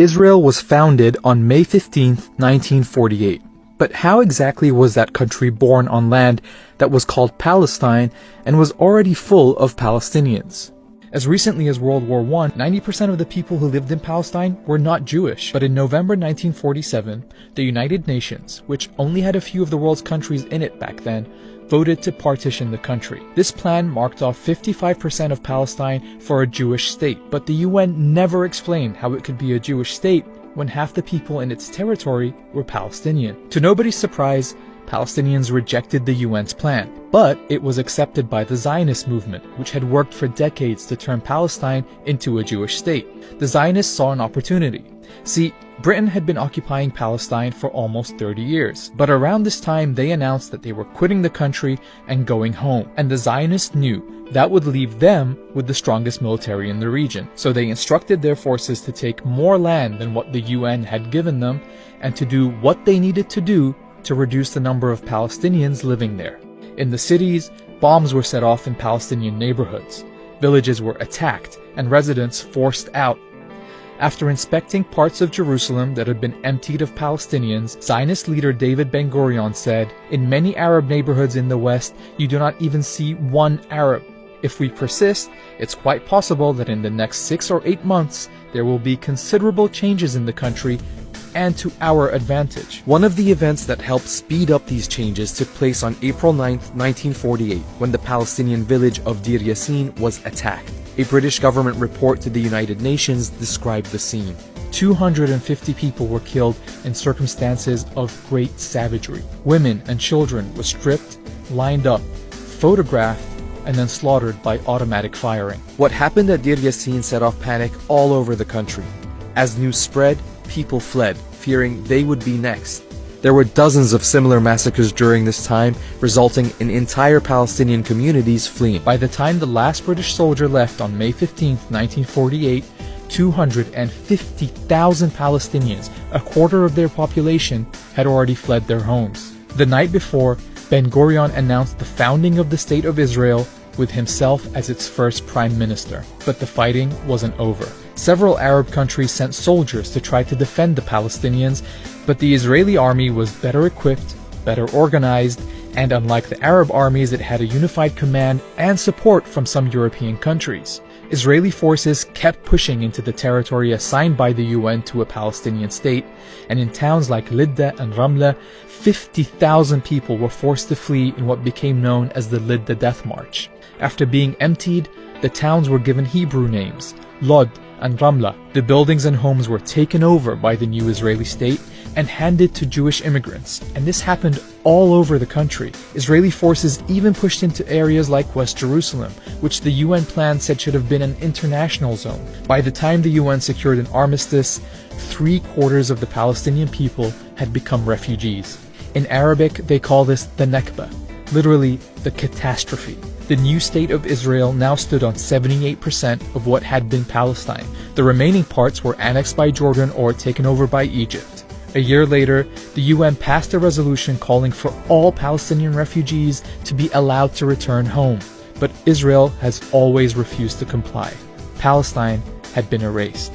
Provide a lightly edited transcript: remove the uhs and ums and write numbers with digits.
Israel was founded on May 15, 1948. But how exactly was that country born on land that was called Palestine and was already full of Palestinians? As recently as World War I, 90% of the people who lived in Palestine were not Jewish. But in November 1947, the United Nations, which only had a few of the world's countries in it back then, voted to partition the country. This plan marked off 55% of Palestine for a Jewish state, but the UN never explained how it could be a Jewish state when half the people in its territory were Palestinian. To nobody's surprise, Palestinians rejected the UN's plan, but it was accepted by the Zionist movement, which had worked for decades to turn Palestine into a Jewish state. The Zionists saw an opportunity. See, Britain had been occupying Palestine for almost 30 years, but around this time they announced that they were quitting the country and going home, and the Zionists knew that would leave them with the strongest military in the region. So they instructed their forces to take more land than what the UN had given them, and to do what they needed to do to reduce the number of Palestinians living there. In the cities, bombs were set off in Palestinian neighborhoods. Villages were attacked and residents forced out. After inspecting parts of Jerusalem that had been emptied of Palestinians, Zionist leader David Ben-Gurion said, "In many Arab neighborhoods in the West, you do not even see one Arab. If we persist, it's quite possible that in the next 6 or 8 months, there will be considerable changes in the country and to our advantage." One of the events that helped speed up these changes took place on April 9, 1948, when the Palestinian village of Deir Yassin was attacked. A British government report to the United Nations described the scene. 250 people were killed in circumstances of great savagery. Women and children were stripped, lined up, photographed, and then slaughtered by automatic firing. What happened at Deir Yassin set off panic all over the country. As news spread, people fled, fearing they would be next. There were dozens of similar massacres during this time, resulting in entire Palestinian communities fleeing. By the time the last British soldier left on May 15, 1948, 250,000 Palestinians, a quarter of their population, had already fled their homes. The night before, Ben-Gurion announced the founding of the State of Israel, with himself as its first prime minister. But the fighting wasn't over. Several Arab countries sent soldiers to try to defend the Palestinians, but the Israeli army was better equipped, better organized, and unlike the Arab armies, it had a unified command and support from some European countries. Israeli forces kept pushing into the territory assigned by the UN to a Palestinian state, and in towns like Lidda and Ramla, 50,000 people were forced to flee in what became known as the Lidda Death March. After being emptied, the towns were given Hebrew names, Lod and Ramla. The buildings and homes were taken over by the new Israeli state and handed to Jewish immigrants, and this happened all over the country. Israeli forces even pushed into areas like West Jerusalem, which the UN plan said should have been an international zone. By the time the UN secured an armistice, 3/4 of the Palestinian people had become refugees. In Arabic, they call this the Nakba, literally the catastrophe. The new state of Israel now stood on 78% of what had been Palestine. The remaining parts were annexed by Jordan or taken over by Egypt. A year later, the UN passed a resolution calling for all Palestinian refugees to be allowed to return home. But Israel has always refused to comply. Palestine had been erased.